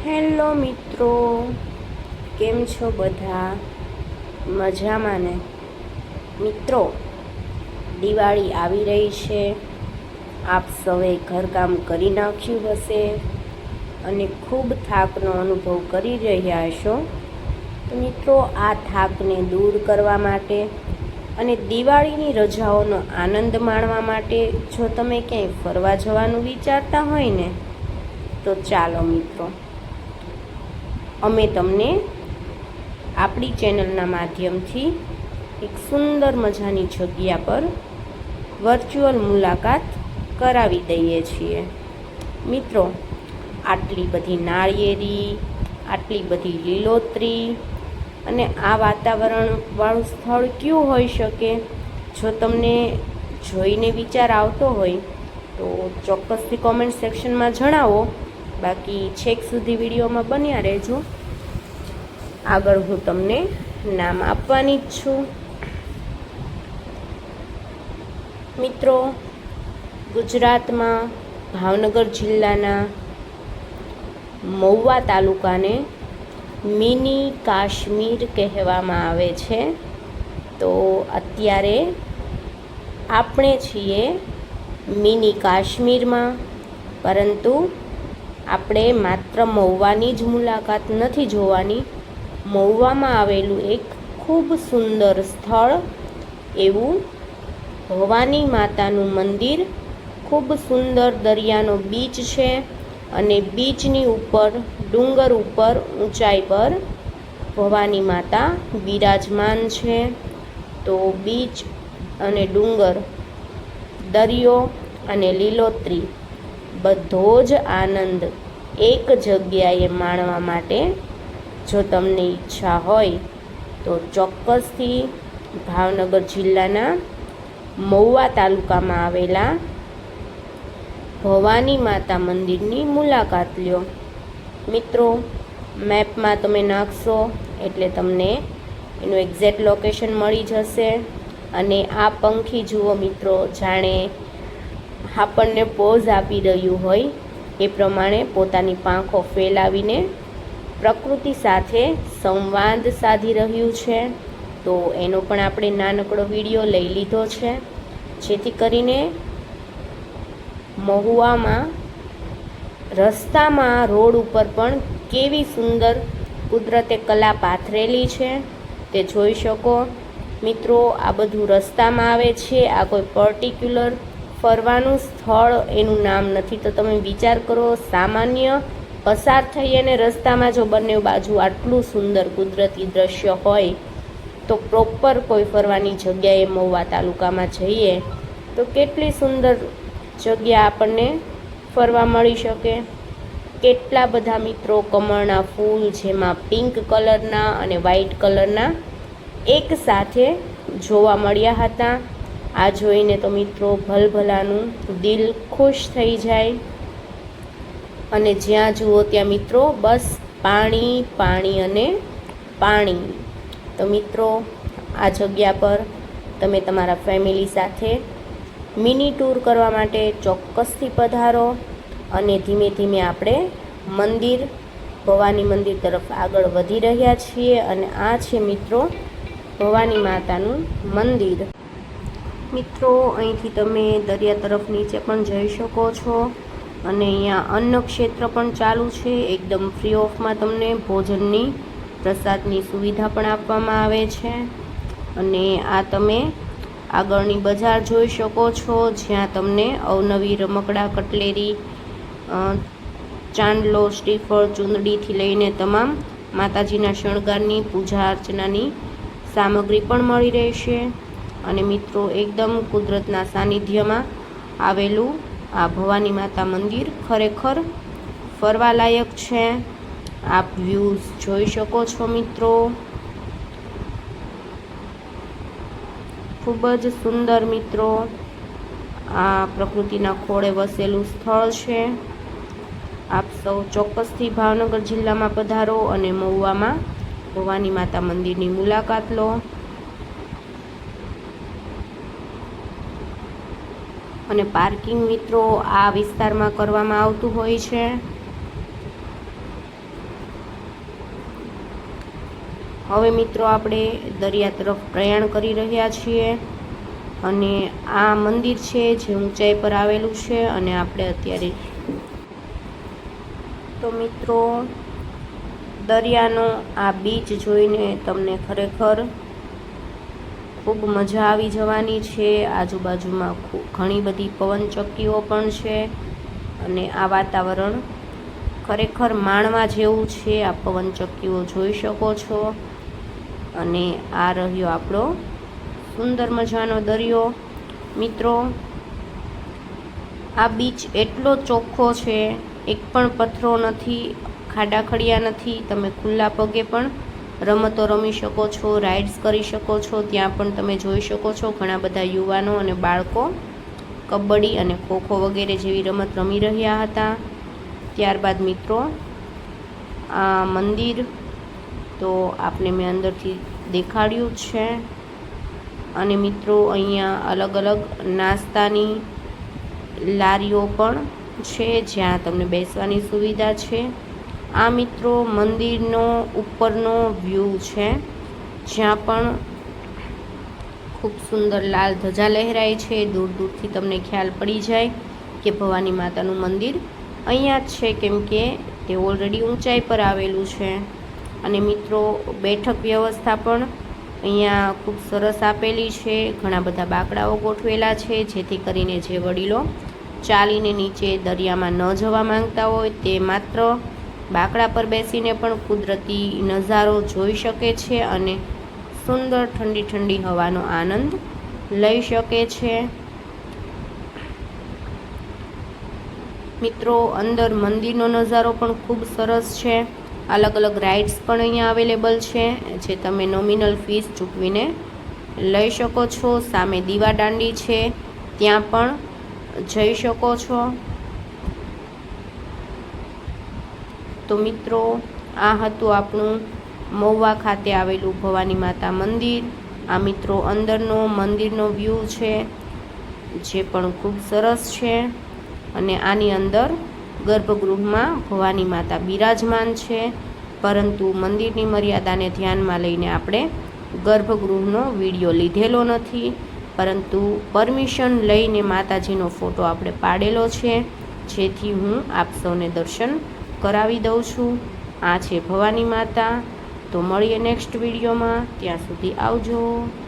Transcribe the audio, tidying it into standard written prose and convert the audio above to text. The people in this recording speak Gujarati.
હેલો મિત્રો, કેમ છો બધા? મજામાં ને? મિત્રો, દિવાળી આવી રહી છે. આપ સૌએ ઘરકામ કરી નાખ્યું હશે અને ખૂબ થાકનો અનુભવ કરી રહ્યા હશો. તો મિત્રો, આ થાકને દૂર કરવા માટે અને દિવાળીની રજાઓનો આનંદ માણવા માટે જો તમે ક્યાંય ફરવા જવાનું વિચારતા હોય ને, તો ચાલો મિત્રો, અમે તમને આપણી ચેનલના માધ્યમથી એક સુંદર મજાની જગ્યા પર વર્ચ્યુઅલ મુલાકાત કરાવી દઈએ છીએ. મિત્રો, આટલી બધી નાળિયેરી, આટલી બધી લીલોતરી અને આ વાતાવરણવાળું સ્થળ કયું હોઈ શકે? જો તમને જોઈને વિચાર આવતો હોય તો ચોક્કસથી કોમેન્ટ સેક્શનમાં જણાવો. બાકી છેક સુધી વિડીયોમાં બન્યા રહેજો. આગળ હું તમને નામ આપવાની જ છું. મિત્રો, ગુજરાતમાં ભાવનગર જિલ્લાના મહુવા તાલુકાને મિની કાશ્મીર કહેવામાં આવે છે. તો અત્યારે આપણે છીએ મિની કાશ્મીરમાં, પરંતુ આપણે માત્ર મહુવાની જ મુલાકાત નથી જોવાની. મહુવામાં આવેલું એક ખૂબ સુંદર સ્થળ એવું ભવાની માતાનું મંદિર, ખૂબ સુંદર દરિયાનો બીચ છે અને બીચની ઉપર ડુંગર ઉપર ઊંચાઈ પર ભવાની માતા બિરાજમાન છે. તો બીચ અને ડુંગર, દરિયો અને લીલોતરી બધો જ આનંદ એક જગ્યાએ માણવા માટે જો તમને ઈચ્છા હોય તો ચોક્કસથી ભાવનગર જિલ્લાના મહુવા તાલુકામાં આવેલા ભવાની માતા મંદિરની મુલાકાત લ્યો. મિત્રો, મેપમાં તમે નાખશો એટલે તમને એનું એક્ઝેક્ટ લોકેશન મળી જશે. અને આ પંખી જુઓ મિત્રો, જાણે આપણને પોઝ આપી રહ્યું હોય એ પ્રમાણે પોતાની પાંખો ફેલાવીને પ્રકૃતિ સાથે સંવાદ સાધી રહ્યું છે. તો એનો પણ આપણે નાનકડો વિડીયો લઈ લીધો છે, જેથી કરીને મહુવામાં રસ્તામાં રોડ ઉપર પણ કેવી સુંદર કુદરતે કલા પાથરેલી છે તે જોઈ શકો. મિત્રો, આ બધું રસ્તામાં આવે છે. આ કોઈ પર્ટિક્યુલર ફરવાનું સ્થળ એનું નામ નથી. તો તમે વિચાર કરો, સામાન્ય પસાર થઈ અને રસ્તામાં જો બંને બાજુ આટલું સુંદર કુદરતી દ્રશ્ય હોય તો પ્રોપર કોઈ ફરવાની જગ્યાએ મહુવા તાલુકામાં જઈએ તો કેટલી સુંદર જગ્યા આપણને ફરવા મળી શકે. કેટલા બધા મિત્રો કમળના ફૂલ, જેમાં પિંક કલરના અને વ્હાઈટ કલરના એક સાથે જોવા મળ્યા હતા. આ જોઈને તો મિત્રો ભલભલાનું દિલ ખુશ થઈ જાય. અને જ્યાં જુઓ ત્યાં મિત્રો બસ પાણી, પાણી અને પાણી. તો મિત્રો, આ જગ્યા પર તમે તમારા ફેમિલી સાથે મિની ટૂર કરવા માટે ચોક્કસથી પધારો. અને ધીમે ધીમે આપણે ભવાની મંદિર તરફ આગળ વધી રહ્યા છીએ. અને આ છે મિત્રો ભવાની માતાનું મંદિર. મિત્રો, અહીંથી તમે દરિયા તરફ નીચે પણ જઈ શકો છો. અને અહીંયા અન્ન ક્ષેત્ર પણ ચાલુ છે. એકદમ ફ્રી ઓફમાં તમને ભોજનની, પ્રસાદની સુવિધા પણ આપવામાં આવે છે. અને આ તમે આગળની બજાર જોઈ શકો છો, જ્યાં તમને અવનવી રમકડા, કટલેરી, ચાંદલો, શ્રીફળ, ચૂંદડીથી લઈને તમામ માતાજીના શણગારની, પૂજા અર્ચનાની સામગ્રી પણ મળી રહેશે. અને મિત્રો, એકદમ કુદરતના સાનિધ્યમાં આવેલું આ ભવાની માતા મંદિર ખરેખર ફરવાલાયક છે. આપ વ્યૂઝ જોઈ શકો છો મિત્રો, ખૂબ જ સુંદર. મિત્રો, આ પ્રકૃતિના ખોળે વસેલું સ્થળ છે. આપ સૌ ચોક્કસથી ભાવનગર જિલ્લામાં પધારો અને મહુવામાં ભવાની માતા મંદિરની મુલાકાત લો. અને પાર્કિંગ મિત્રો આ વિસ્તારમાં કરવામાં આવતું હોય છે. હવે મિત્રો આપણે દરિયા તરફ પ્રયાણ કરી રહ્યા છીએ અને આ મંદિર છે જે ઊંચાઈ પર આવેલું છે અને આપણે અત્યારે તો મિત્રો દરિયાનો આ બીચ જોઈને તમને ખરેખર ખૂબ મજા આવી જવાની છે। આજુબાજુમાં ઘણી બધી પવનચક્કીઓ પણ છે અને આ વાતાવરણ ખરેખર માણવા જેવું છે। આ પવનચક્કીઓ જોઈ શકો છો અને આ રહ્યો આપણો સુંદર મજાનો દરિયો। મિત્રો આ બીચ એટલો ચોખ્ખો છે, એક પણ પથ્થરો નથી, ખાડા ખડિયા નથી। તમે ખુલ્લા પગે પણ રમતો રમી શકો છો, રાઇડ્સ કરી શકો છો। ત્યાં પણ તમે જોઈ શકો છો ઘણા બધા યુવાનો અને બાળકો કબડ્ડી અને ખોખો વગેરે જેવી રમત રમી રહ્યા હતા। ત્યારબાદ મિત્રો આ મંદિર તો આપને મેં અંદરથી દેખાડ્યું જ છે અને મિત્રો અહીંયા અલગ અલગ નાસ્તાની લારીઓ પણ છે જ્યાં તમને બેસવાની સુવિધા છે। આ મિત્રો મંદિરનો ઉપરનો વ્યૂ છે જ્યાં પણ ખૂબ સુંદર લાલ ધજા લહેરાય છે। દૂર દૂરથી તમને ખ્યાલ પડી જાય કે ભવાની માતાનું મંદિર અહીંયા જ છે, કેમ કે તે ઓલરેડી ઊંચાઈ પર આવેલું છે। અને મિત્રો બેઠક વ્યવસ્થા પણ અહીંયા ખૂબ સરસ આપેલી છે। ઘણા બધા બાકડાઓ ગોઠવેલા છે જેથી કરીને જે વડીલો ચાલીને નીચે દરિયામાં ન જવા માંગતા હોય તે માત્ર બાકડા પર બેસીને પણ કુદરતી નજારો જોઈ શકે છે અને સુંદર ઠંડી ઠંડી હવાનો આનંદ લઈ શકે છે। મિત્રો અંદર મંદિરનો નજારો પણ ખૂબ સરસ છે। અલગ અલગ રાઇડ્સ પણ અહીંયા અવેલેબલ છે જે તમે નોમિનલ ફીસ ચૂકવીને લઈ શકો છો। સામે દીવાદાંડી છે, ત્યાં પણ જઈ શકો છો। તો મિત્રો આ હતું આપણું મહુવા ખાતે આવેલું ભવાની માતા મંદિર। આ મિત્રો અંદરનો મંદિરનો વ્યૂ છે જે પણ ખૂબ સરસ છે અને આની અંદર ગર્ભગૃહમાં ભવાની માતા બિરાજમાન છે, પરંતુ મંદિરની મર્યાદાને ધ્યાનમાં લઈને આપણે ગર્ભગૃહનો વિડીયો લીધેલો નથી, પરંતુ પરમિશન લઈને માતાજીનો ફોટો આપણે પાડેલો છે જેથી હું આપ સૌને દર્શન કરાવી દઉં છું। આ છે ભવાની માતા। તો મળીએ નેક્સ્ટ વિડીયોમાં, ત્યાં સુધી આવજો।